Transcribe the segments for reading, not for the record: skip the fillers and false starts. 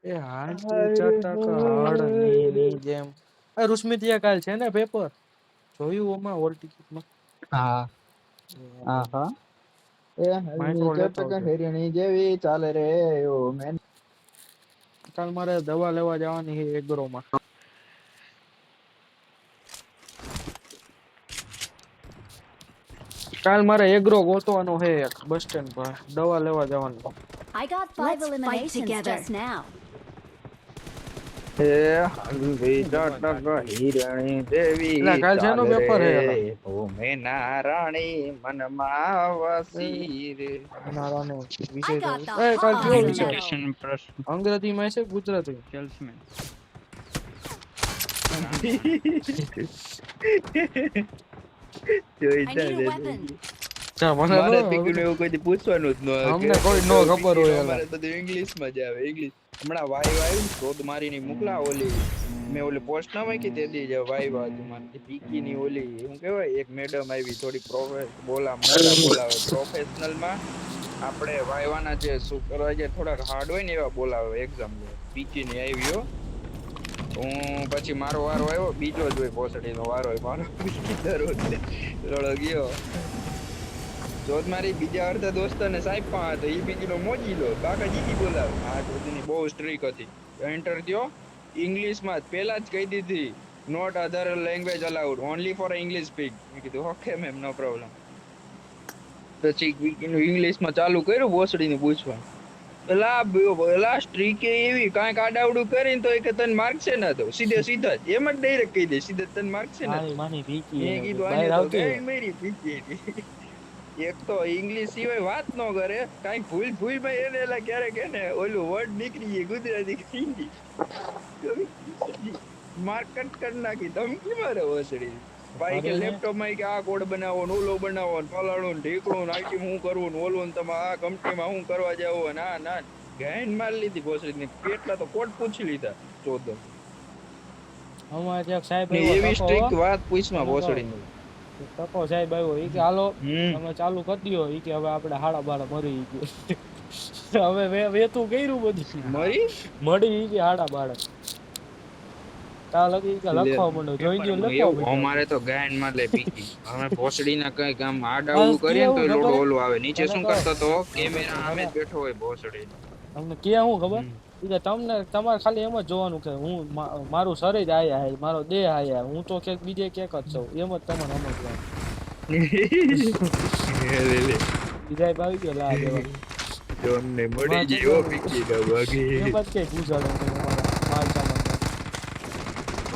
એ હાથી ચટક હળની ની જેમ. આ રુસ્મિતિયા કાલ છે ને પેપર જોયું ઓમાં હોલ ટિકિટમાં. હા હા હા એ માઇક્રો હલની લેતો ચટક આવજો. હેરણી જેવી ચાલે રે ઓ મેન. કાલ મારે દવા લેવા જવાની છે એગ્રોમાં. કાલ મારે એગ્રો ગોતવાનો હે એક બસ સ્ટેન્ડ પર દવા લેવા જવાનું. I got 5 eliminations just now. એ હલવી ચટક હિરણી એટલે દેવી કાલ શેનો ચાલે રે પેપર હે એલા ઓ મેના રાણી મનમાં વસી રે. નારાનો I વિષય તો got the એ કાલ કયો hard વિષય medal. કમ્યુનિકેશન પ્રશ્ન અંગ્રેજીમાં છે ગુજરાતી સેલ્સમેન જોઈ I need a weapon. જા જા મને નો મારે પીકીને એવું કોઈ પૂછવાનું જ ન હોય કે અમને કોઈ નો ખબર પીકીને હોય એલા અમારે બધું ઇંગ્લિશ માં જ આવે ઇંગ્લિશ હમણાં વાઈ વાઈ શોધ મારીની મોકલા ઓલી મેં ઓલી પોસ્ટ ના મૂકી તે દી જે વાઈ હતું મારે પીકી ની ઓલી હું કહેવાય એક મેડમ આવી થોડી મોડા બોલાવે પ્રોફેશનલ માં આપણે વાયવાના જે સુપરવાઇઝર થોડાક હાર્ડ હોય ને એવા બોલાવે એક્ઝામ લે પીકી ની આવી હો હું પછી મારો વારો આવ્યો બીજો જ હોય પોસડીનો વારો હોય મારો પીકી દરરોજ રડો ગયો જોત મારી બીજા અડધા દોસ્તને સાહેબ પણ હતો ઈ બીજી નો મોજી લો કાકા જીજી બોલાવે આ બધી બહુ સ્ટ્રીક હતી એન્ટર થયો ઇંગ્લિશ માં પહેલા જ કહી દીધી not other language allowed only for English speak મેં કીધું ઓકે મેમ નો પ્રોબ્લેમ પછી ઇંગ્લિશ માં ચાલુ કર્યું બોસડીને પૂછવા પેલા સ્ટ્રીક એવી કાંઈક આડાવડું કરીને તો કે તને માર્ક છે ને તો સીધા જ એમ જ ડાયરેક્ટ કહી દે સીધા તને માર્ક છે ને મારી માની પીકી મેં એને કીધું આને બહાર તો આવતી ગાઈડ મારી પીકી એક તો ઇંગ્લિશ સિવાય વાત ન કરે કઈ ભૂલ માં એને એલા ક્યારેક એને ઓલું વર્ડ નીકળી જાય ગુજરાતી હિન્દી માર્ક કટ કરી નાખી ધમકી મારે વસડી ભાઈ કે લેપટોપ માં કે આ કોડ બનાવો ને ઓલો બનાવો ને ફલાણું ને ઢીકણું ને આઈટી હું કરવું ને ઓલું ને તમે આ કંપનીમાં હું કરવા જાવ ના ગાઈન મારી લીધી વસડી ને કેટલા તો કોડ પૂછી લીધા 14 અમારે ત્યાં સાહેબ ને આવ્યો એવી ટકો સ્ટ્રીક વાત પૂછમાં વસડી ટકો સાહેબ આવ્યો ઈ કે હાલો તમે ચાલુ કરી દો ઈ કે હવે આપણે હાડા બાડા મરી ગયો હવે વેતું કર્યું બધું મળી ઈ કે હાડા બાડા તા લગી કે લખવા માંડો જોઈ ગયો લખવા માંડો અમારે તો ગાયન માં લે પીકી અમે ભોસડી ના કઈ કામ બસ આડાવડું કરીએ ને તો કેવું લોડો ખબર ઓલું આવે નીચે તને શું કહું કરતો તો કેમેરા સામે જ બેઠો હોય ભોસડી તમને કે હું ખબર ઈ કે તમને તમારે ખાલી એમ જ જોવાનું કે હું મારું શરીર આયા હે મારો દેહ આયા હું તો ક્યાંક બીજે ક્યાંક જ છું એમ જ તમારે સમજવાનું બીજા આવી ગયો લા દેવા જોન ને મળી ગયો પીકી ના વાગી એમ જ કે પૂછાડો માલ સામાન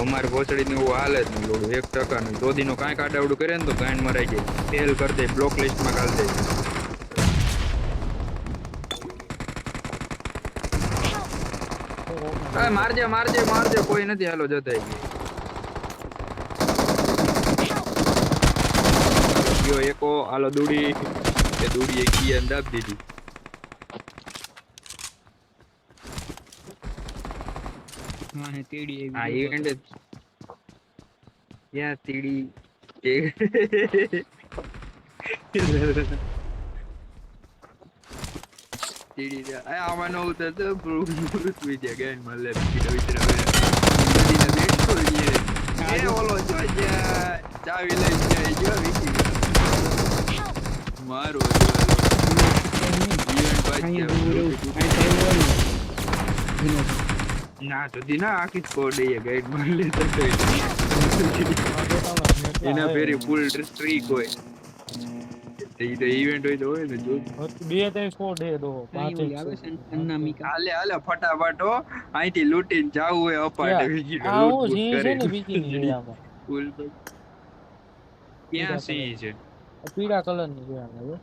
અમારે ભોસડી નું હાલે જ નહીં લોડું 1% નું દોદી નો કાંઈક આડાવડું કરે ને તો ગાયન મરાઈ જાય ફેલ કરી દે બ્લોક લિસ્ટ માં કાઢ દે મારજે કોઈ નથી હાલો જતા ગયો એકો હાલો દૂડી એક કી અંદાજ દીધી માને તીડી આ આવી ઇવેન્ટ યા તીડી તીડી આમાં નો ઉતર તો પૃથ્વી છે ગેન મળે એ ઓલો જો ચાવી લઈ જાય જો વિકી મારો ના સુધી ના આખી સ્કોડ એ ગાઈડ માં લે તો એના ફેરી ફૂલ સ્ટ્રીક હોય એ તો ઇવેન્ટ હોય તો હોય ને જો 2-3 સ્કોર દે દો આવે છે અનામિકા હાલે ફટાફટ હો અહીંથી લૂટીને જાવું હોય અપાટે વીકી આ હું લૂટ સિંહ છે કરે ને બીકીની છે આમાં ફૂલ ક્યાં સિંહ છે પીળા કલર ની છે આમાં જો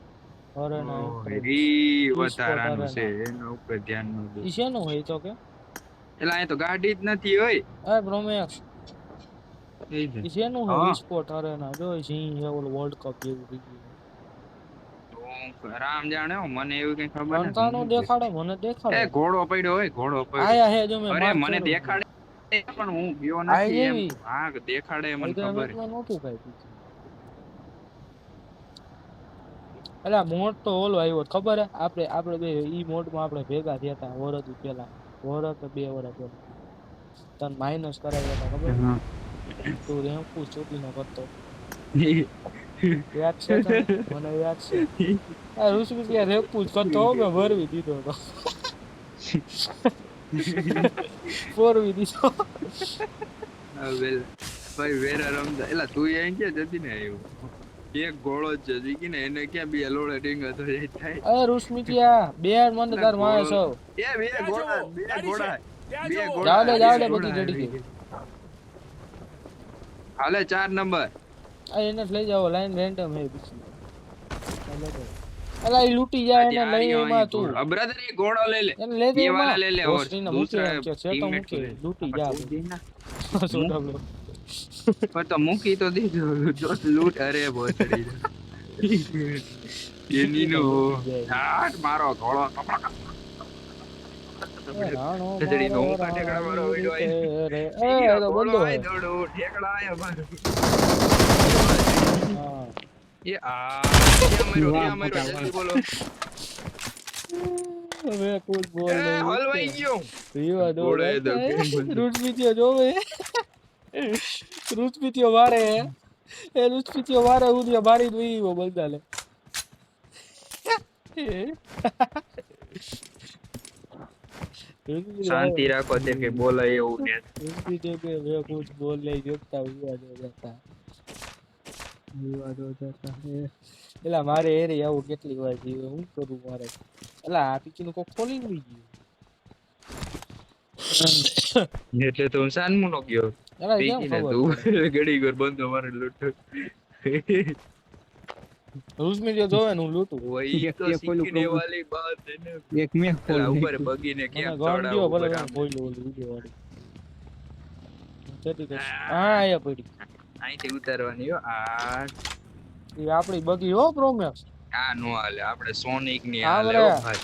હરણા ઈ વધારાનું છે એના ઉપર ધ્યાન ન દે ઈ છે નું હોય તો કે એટલે અહીં તો ગાડી જ નથી હોય આ બ્રોમેક્સ ઈ છે નું હે ઈસ્પોર્ટ હરણા જો સિંહ છે ઓલો વર્લ્ડ કપ જેવું બીજું રામ જાણે મને એવું કઈ ખબર નથી અંકાનો દેખાડે મને દેખાડે એ ઘોડો પડ્યો હોય આયા હે જો મે અરે મને દેખાડે પણ હું ગયો નથી એમ હા દેખાડે મને ખબર નહોતું કઈ અલા મોડ તો ઓલો આવ્યો ખબર હે આપણે બે ઈ મોડમાં આપણે ભેગા થયા હતા વરસ પહેલા વરસ કે 2 વર્ષ પહેલા તન માઈનસ કરાવ્યા હતા ખબર હા તું રેમ્પુ ચોટીનો કરતો યાદ છે તને મને યાદ છે આ ઋષિ કે રેમ્પુ જ કરતો હો મેં ભરવી દીધો તો ફોરવી દીધો હવે ભાઈ વેરા રમતા એલા તું અહીં ક્યાં જતી ને આવ્યો એક ગોળો જ છે જી ને એને ક્યાં બે લોડે ડીંગા તો જાય થાય અરે ઋષમિતિયા બે મને તાર મારે છો એ બે ગોળા જાવ દે બે બધી ગોળા. જડી ગઈ હાલે 4 નંબર આ એને જ લઈ જાઓ લાઈન રેન્ડમ હે બીજી અલા ઈ લૂટી જાય એને લઈ એમાં તું બ્રધર એ ગોળો લઈ લે એને લઈ દે ये वाला એમાં ले ले और હોસ્ટીને મૂકી दूसरा એમ કે છે તો teammate મૂકી को ले। લૂટી જા સોડા લો पर तो मुकी तो दी जो लूट अरे बहुत चढ़ी ये नीनो हाथ मारो घोड़ो રાણો ખજડી નો મારો કાટે કડા મારો વિડિયો રાણી આઈ તે રે. એ તો બંધો હે દોડો ઠેકડા આયા મારો હા. ये आ क्या मारो जल्दी बोलो હવે કુછ બોલ ए નહીં हलवाई गयो પીવા દો ઘોડે દો, કેમ બોલ? રૂચપીતીઓ જોવે રૂચપીતીઓ વારે એ રૂચપીતીઓ વારે ઉદિયા બારી દઈ વો બોલતા લે शांति રાખો તે કે બોલાય એવું ને રૂચપીતીઓ કે વે કુછ બોલ નહીં જોતા વિવાદ હો જાતા એલા મારે એરે આવું કેટલી વાર જીવે હું કરું મારે એલા આ પીકીનું કોક ખોલીને બી ગયું એટલે તો સાનમુ નો ગયો એલા કેમ પીકીને ખબર તું ઘડી ઘર બંધો મારે લૂટ રૂચપીતીઓ જોવે ને હું લૂંટું वही तो ये कोई सीखने लोग- वाली बात है ना એક મેં પેલા ખોલ ઉપર બગીને મને કેમ ગાંડિયો ભલે ચડાવું હું બોલ્યો ઓલી વિડિયો વાળી જતી જતી. હા આયા પડી અહીંથી ઉતારવાની હો આ ઈ આપણી બગી હો પ્રોમેક્સ આ નો હાલે આપણે સોનિક ની હા, હાલે બરાબર. હો ભાઈ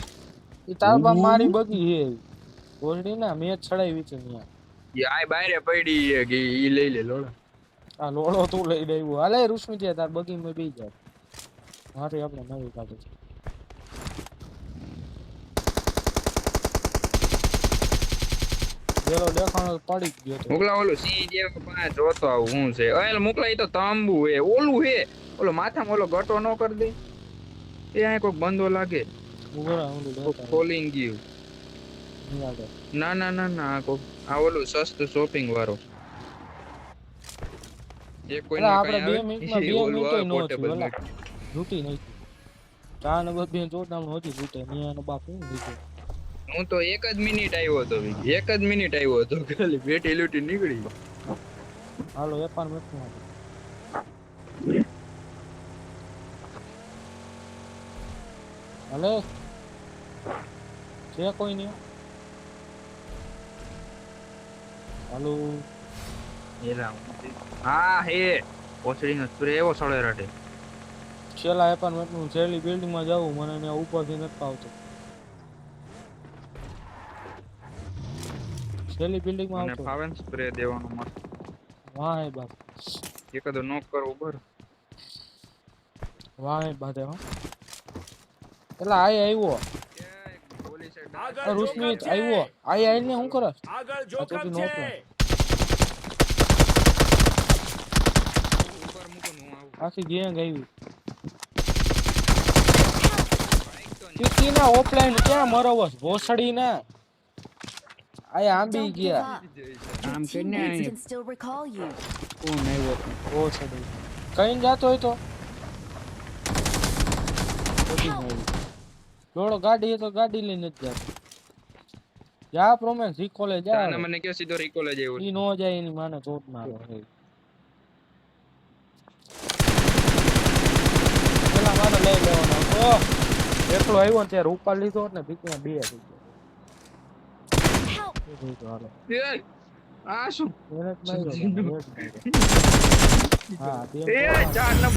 ઈ તાર બાપ મારી બગી હે ઓલડી ના મેચ છડાવી છે ન્યા ઈ આય બારે પડી છે કે ઈ લઈ લે લોડા આ લોળો તું લઈ આવ્યો હાલે રૂશમી છે તાર બગી માં બેહી જા મારે આપણે નવી કાઢે છે જેલો દેખાણો તો પડી જ ગયો તો મોકલા ઓલું સિંહ જેવો પાસે જોતો આવું હું છે ઓલ મોકલા ઈ તો તાંબુ હે ઓલું હે ઓલો માથામાં ઓલો ગટો નો કરી દે એ આ કોક બંધો લાગે ઉગરા ઓલું કોક દેખાય ખોલીને ગયું નહીં લાગે ના ના ના ના આ કોક આ ઓલું સસ્તું શોપિંગ વાળો એ કોઈ અલા, ના આપણે કઈ 2 મિનિટમાં 2 ઓલું મિનિટે આવે નો portable થયું net. લૂટી નહીં ચા ને બધે જોડામ હતી લૂટે નિયાનો બાપ હું લીધો હું તો 1 જ મિનિટ આવ્યો હતો વિકી 1 જ મિનિટ આવ્યો હતો ખાલી બેટી લૂટી નીકળી હાલો એપાર્ટમેન્ટ માં હાલે છે કોઈ નહીં હાલો એલા હા હે પોચડીનો સ્પ્રે એવો સળે રડે છેલ્લા એપાર્ટમેન્ટ નું છેલ્લી બિલ્ડિંગ માં જાવું મને ત્યાં ઉપરથી નથી આવતો છેલ્લી બિલ્ડિંગ માં મને આવતો ફાવે સ્પ્રે દેવાનો મસ્ત વાહ હે બાપ એકાદો નોક કરવો બર વાહ હે બાદે હો એલા આય આવ્યો આ રૂસમીત આવ્યો આય આઈને શું કરસ આગળ આ તો જોખમ નો છે plan. ઉપર મૂકો હું આવું આખી ગેંગ આવી ટીકી ના ઓફલાઈન ક્યાં મરવસ ભોસડી ના આયા આંબી Don't give ગયા up. આમ Your કરીને teammates અહીંયા can still recall you. કોણ આવ્યો હતો? ભોસડી કઈ જાતો હોય તો બધી આવી દોડો ગાડી હે તો ગાડી લઈને જ જાતો જા પ્રોમેક્સ રીકોલે જા તાને મને કયો સીધો રિકોલ જ આવ્યો ઈ નો જાય એની માને ચોટ મારો પેલા મારે લઈ લેવાનો તો એકલો આવ્યો ને ત્યારે ઉપાડ લીધો ને બીકમાં 2 થઈ Help! ગયો હાલો એ આ શું એને જ માર્યો ને, એને જ માર્યો. હા બે એ 4 નંબર